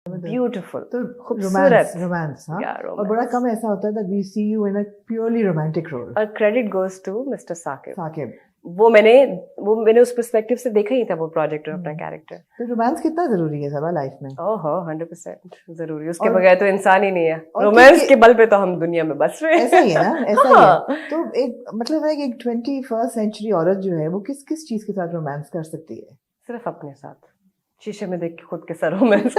Beautiful, तो खूबसूरत romance हाँ Yeah, और बड़ा romance. कम ऐसा होता है that we see you in a purely romantic role. और credit goes to mister Saqib. Saqib वो मैंने उस पर्सपेक्टिव से देखा ही था वो प्रोजेक्ट और अपना कैरेक्टर. तो रोमांस कितना जरूरी है सबा लाइफ में? ओहो 100% जरूरी. उसके और- बगैर तो इंसान ही नहीं है. और रोमांस कि- के बल पे तो हम दुनिया में बस रहे हैं. ऐसा ही है ना ऐसा ही हाँ. है तो एक मतलब है कि एक 21st सेंचुरी औरत जो है वो किस किस चीज के साथ रोमांस कर सकती है? सिर्फ अपने साथ शीशे में देख के खुद के साथ रोमांस.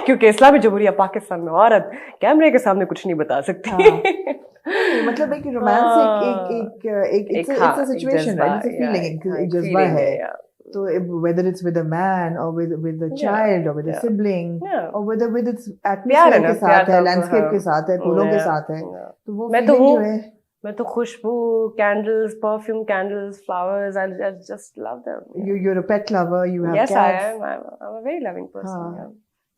क्योंकि इस्लामी जमहूरिया पाकिस्तान में औरत कैमरे के सामने कुछ नहीं बता सकती. नहीं, मतलब एक रोमांस एक it's a situation right, it's a feeling, एक जज्बा है. तो whether it's with a man or with a child or with a sibling or with its atmosphere के साथ है, landscape के साथ है, फूलों के साथ है, तो वो feeling जो है. मैं तो खुशबू, candles, perfume candles, flowers, I just love them. You're a pet lover, you have Yes, cats. I am. I'm a very loving person. हाँ. Yeah.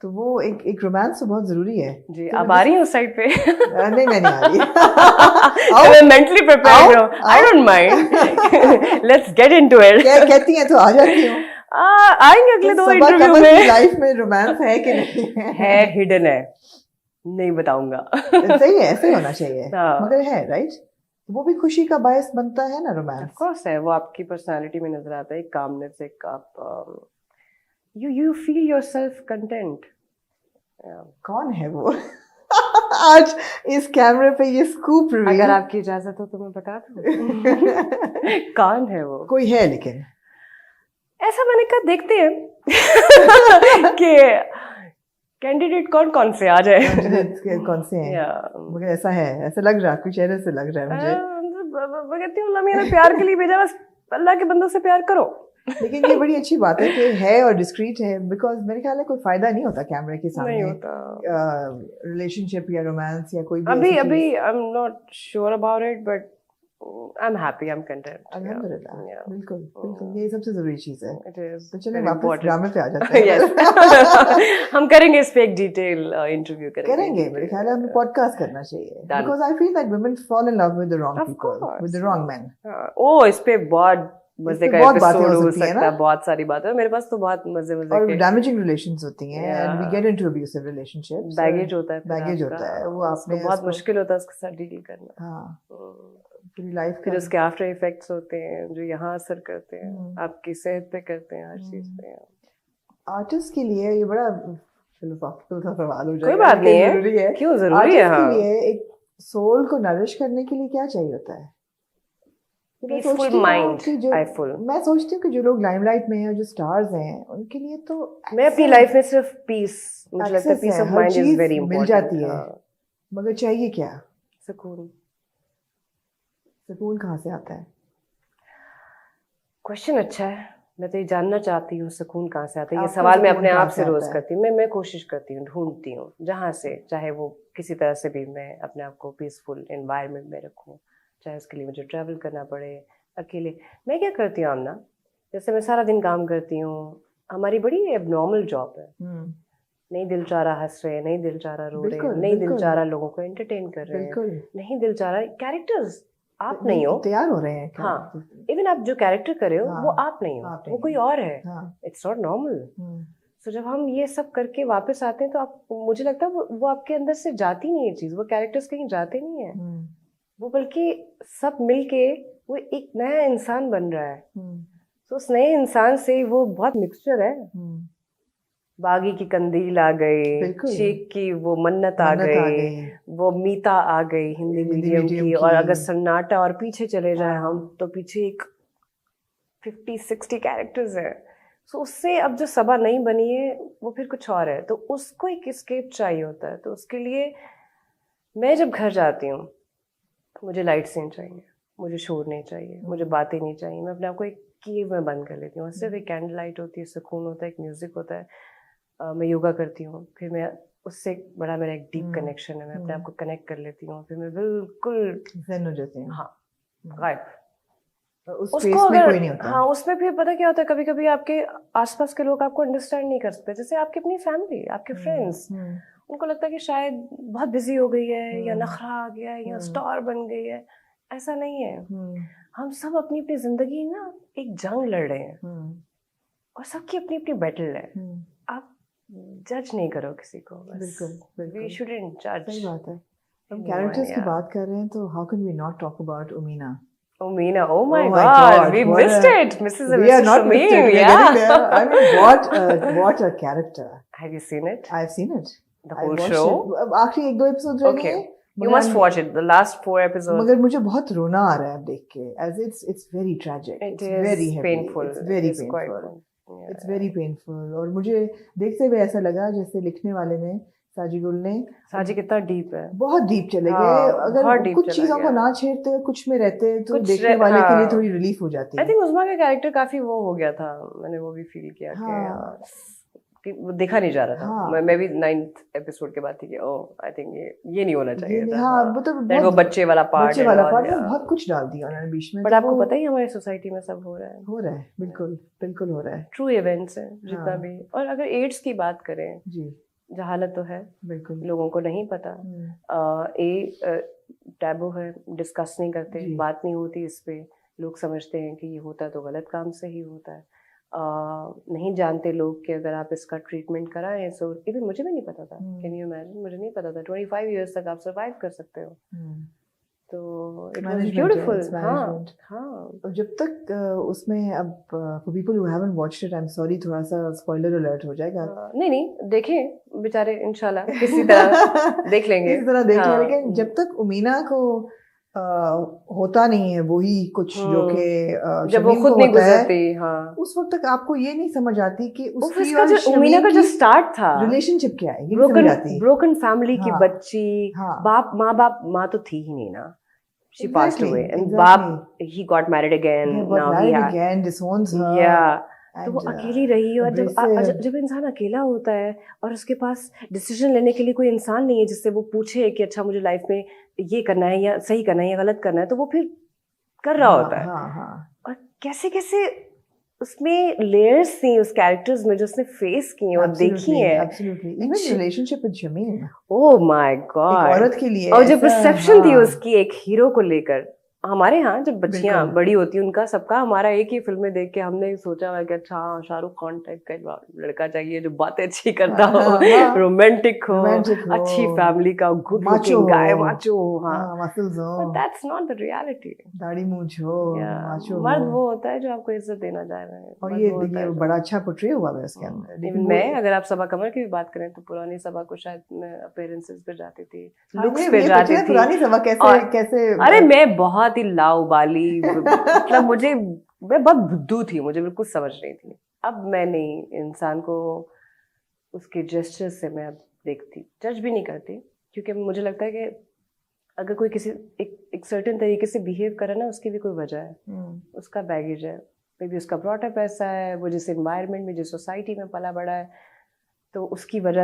तो वो एक रोमांस तो बहुत जरूरी है. जी, तो आप आ रही हैं उस साइड पे? नहीं मैं नहीं आ रही. मैं मेंटली प्रिपेयर्ड हूँ. I don't mind. Let's get into it. कहती हैं तो आ जाती हूँ. आएंगे अगले 2 इंटरव्यू में. लाइफ में रोमांस है कि नहीं है? हिडन है, नहीं बताऊंगा. सही है, ऐसे ही होना चाहिए. हाँ. मगर है राइट, वो भी खुशी का बायस बनता है ना रोमांस. ऑफ कोर्स है, वो आपकी पर्सनालिटी में नजर आता है. एक कामनेस, एक आप you feel yourself content. कौन है वो? आज इस कैमरे पे ये स्कूप रिवील. अगर आपकी इजाजत हो तो मैं बता दूं. कौन है वो? कोई है लेकिन ऐसा मैंने कहा देखते हैं कि कैंडिडेट कौन कौन से आ जाए. कौन से हैं? मगर ऐसा है, ऐसा लग रहा है, कुछ चेहरे से लग रहा है मुझे. मैं कहती हूँ अल्लाह मेरा प्यार के लिए भेजा, बस अल्लाह के बंदों से प्यार करो. लेकिन ये बड़ी अच्छी बात है कि है और डिस्क्रीट है, बिकॉज मेरे ख्याल है कोई फायदा नहीं होता कैमरे के सामने. नहीं होता रिलेशनशिप या रोमांस या कोई भी अभी I am not sure about it, but I am happy, I am content. अल्हम्दुलिल्लाह. बिल्कुल बिल्कुल, ये सबसे जरूरी चीज है. It is. तो चलिए वापस ड्रामे पे आ जाते हैं. यस. हम करेंगे इस पे एक डिटेल इंटरव्यू करेंगे. मेरे ख्याल है हमें पॉडकास्ट करना चाहिए, because I feel that women fall in love with the wrong people, with the wrong man. ओ इस पे बहुत मजे का बहुत बातें एपिसोड हो हो सकती है सकता ना. है. बहुत सारी बातें हैं मेरे पास तो, बहुत मजे और के डैमेजिंग रिलेशंस होती हैं and we get into abusive relationships. Baggage होता है, बैगेज होता है, वो आपने बहुत मुश्किल होता है उसके साथ डील करना. हाँ, पूरी लाइफ फिर उसके आफ्टर इफेक्ट्स होते हैं जो यहाँ असर करते हैं, आपकी सेहत पे करते हैं, हर चीज पे. आर्टिस्ट के लिए ये बड़ा फिलोसॉफिकल सा सवाल हो जाएगा. कोई बात नहीं है, जरूरी है. क्यों जरूरी है? आर्टिस्ट के लिए एक सोल को नरिश करने के लिए क्या चाहिए होता है? Peaceful mind. मैं सोचती हूँ कि जो लोग लाइमलाइट में हैं, जो स्टार्स हैं, उनके लिए तो मैं अपनी लाइफ में सिर्फ पीस, मुझे लगता है peace of mind is very important. मिल जाती है, मगर चाहिए क्या? सुकून. सुकून कहाँ से आता है? क्वेश्चन अच्छा है. मैं तो ये जानना चाहती हूँ सुकून कहाँ से आता है. ये सवाल मैं अपने आप से रोज करती हूँ. मैं कोशिश करती हूँ, ढूंढती हूँ जहाँ से, चाहे वो किसी तरह से भी मैं अपने आप को पीसफुल एनवायरनमेंट में रखूँ, चाहे उसके लिए मुझे ट्रैवल करना पड़े अकेले. मैं क्या करती हूँ आमना, जैसे मैं सारा दिन काम करती हूँ, हमारी बड़ी एबनॉर्मल जॉब है. नहीं दिल चाह रहा हंस रहे, नहीं दिल चाह रहा रो रहे, नहीं दिल चाह रहा लोगों को एंटरटेन कर रहे हैं, नहीं दिल चाह रहा कैरेक्टर्स आप नहीं हो, तैयार हो रहे हैं. हाँ, इवन आप जो कैरेक्टर कर रहे हो वो आप नहीं हो, वो कोई और है. It's not normal. तो जब हम ये सब करके वापस आते हैं तो आप, मुझे लगता है वो आपके अंदर से जाती नहीं है चीज, वो कैरेक्टर्स कहीं जाते नहीं है. वो बल्कि सब मिलके वो एक नया इंसान बन रहा है. तो उस नए इंसान से वो बहुत मिक्सचर है. बागी की कंदील आ गई, शेख की वो मन्नत आ गई, वो मीता आ गई हिंदी मीडियम की. और अगर सन्नाटा और पीछे चले जाए हम, तो पीछे एक 50-60 कैरेक्टर्स हैं. सो उससे अब जो सबा नहीं बनी है वो फिर कुछ और है. तो उसको एक एस्केप चाहिए होता है. तो उसके लिए मैं जब घर जाती हूँ, मुझे लाइट सीन चाहिए, मुझे शोर नहीं चाहिए, मुझे बातें नहीं चाहिए. मैं अपने आप को एक कीव में बंद कर लेती हूँ. सिर्फ एक कैंडल लाइट होती है, सुकून होता है, एक म्यूजिक होता है. मैं योगा करती हूँ, फिर मैं उससे बड़ा मेरा एक डीप कनेक्शन है. मैं अपने आप को कनेक्ट कर लेती हूँ, फिर मैं बिल्कुल ज़ेन हो जाती हूँ. हाँ, गायब. उसको अगर कोई नहीं होता. हाँ, उसमें फिर पता क्या होता है, कभी कभी आपके आसपास के लोग आपको अंडरस्टैंड नहीं कर सकते. जैसे आपकी अपनी फैमिली, आपके फ्रेंड्स, उनको लगता है कि शायद बहुत बिजी हो गई है, या नखरा आ गया है, या स्टार बन गई है. ऐसा नहीं है. हम सब अपनी अपनी जिंदगी ना एक जंग लड़ रहे हैं, और सबकी अपनी अपनी बैटल है. आप जज नहीं करो किसी को, बिल्कुल वी शुडंट जज। सही बात है। हम कैरेक्टर्स की बात कर रहे हैं तो how can we not talk about Umina? Umina, oh my God, we missed it, Mrs. and We are Mr. not Shamim, missed it. We are yeah. getting there. I mean, what a character. Have you seen it? I've seen it. The whole show? आखिरी 1-2 episode रह गए। You must watch it. The last 4 episodes. मगर मुझे बहुत रोना आ रहा है अब देख के, as it's very tragic. It is very heavy. painful. It's very painful. painful. It's very painful. और मुझे देखते हुए ऐसा लगा जैसे लिखने वाले ने, साजी गुल ने, साजी कितना डीप है, बहुत डीप चले गए। अगर कुछ चीजों को ना छेड़ते, कुछ में रहते तो देखने वाले के लिए थोड़ी रिलीफ हो जाती है। I think उस्मा का कैरेक्टर काफी वो हो गया था, मैंने वो भी फील किया कि वो देखा नहीं जा रहा था। मैं भी 9th एपिसोड के बाद थी कि ओह आई थिंक ये नहीं होना चाहिए था। वो बच्चे वाला पार्ट बहुत कुछ डाल दिया उन्होंने बीच में। बट आपको पता ही हमारी सोसाइटी में सब हो रहा है, बिल्कुल हो रहा है। ट्रू इवेंट्स है जितना भी। और अगर एड्स की बात करें जी, जहालत तो है, बिल्कुल लोगों को नहीं पता, टैबू है, डिस्कस नहीं करते, बात नहीं होती इस पे। लोग समझते हैं कि ये होता तो गलत काम से ही होता है। नहीं जानते लोग कि अगर आप इसका ट्रीटमेंट कराएं, सो इवन मुझे भी नहीं पता था। कैन यू इमेजिन, मुझे नहीं पता था 25 इयर्स तक आप सर्वाइव कर सकते हो। तो इट वाज ब्यूटीफुल। हाँ, जब तक उसमें अब for people who haven't watched it, I am sorry, थोड़ा सा स्पॉइलर अलर्ट हो जाएगा। नहीं देखें बेचारे, इंशाल्लाह किसी तरह देख लेंगे, लेकिन जब तक उमीना को होता नहीं है वही कुछ जो कि जब वो खुद नहीं गुजरती, उस वक्त तक आपको ये नहीं समझ आती कि उसकी और उमीना का जो स्टार्ट था, रिलेशनशिप क्या है, ब्रोकन फैमिली की बच्ची, माँ तो थी ही नहीं ना, she passed away and बाप he got married again, disowns her. Yeah. तो वो अकेली रही। और जब इंसान अकेला होता है और उसके पास डिसीजन लेने के लिए कोई इंसान नहीं है जिससे वो पूछे कि अच्छा मुझे लाइफ में ये करना है या सही करना है या गलत करना है, तो वो फिर कर रहा होता है। और कैसे कैसे उसमें लेयर्स थी उस कैरेक्टर्स में जो उसने फेस की और देखी है। Even relationship with Shamim, oh my God, औरत के लिए और जो परसेप्शन थी उसकी एक हीरो को लेकर। हमारे यहाँ जब बच्चियां बड़ी होती हैं, उनका सबका हमारा एक ही फिल्म में देख के हमने सोचा हुआ कि अच्छा शाहरुख खान टाइप का लड़का चाहिए जो बातें अच्छी करता हो, रोमांटिक हो, अच्छी फैमिली का, good looking guy, macho. But that's not the reality. दाढ़ी मूंछ हो, माचो। मर्द वो होता है जो आपको इज्जत देना चाह रहा है। और ये बड़ा अच्छा पोर्ट्रे हुआ है उसके अंदर। मैं अगर आप सबा कमर की भी बात करें तो पुरानी सभा को शायद मैं अपीयरेंसेस पे जाती थी, लुक्स पे जाती थी। पुरानी सभा कैसे? अरे मैं बहुत ही लाउबाली, मतलब मैं बहुत बुद्धू थी, मुझे बिल्कुल समझ नहीं थी। अब मैं नहीं, इंसान को उसके जेस्चर से मैं अब देखती, जज भी नहीं करती, क्योंकि मुझे लगता है कि अगर कोई किसी एक सर्टेन तरीके से बिहेव करे ना, उसकी भी कोई वजह है, उसका बैगेज है, मे बी उसका ब्रॉटअप ऐसा है, वो जिस एनवायरनमेंट में, जिस सोसाइटी में पला बड़ा है, तो उसकी वजह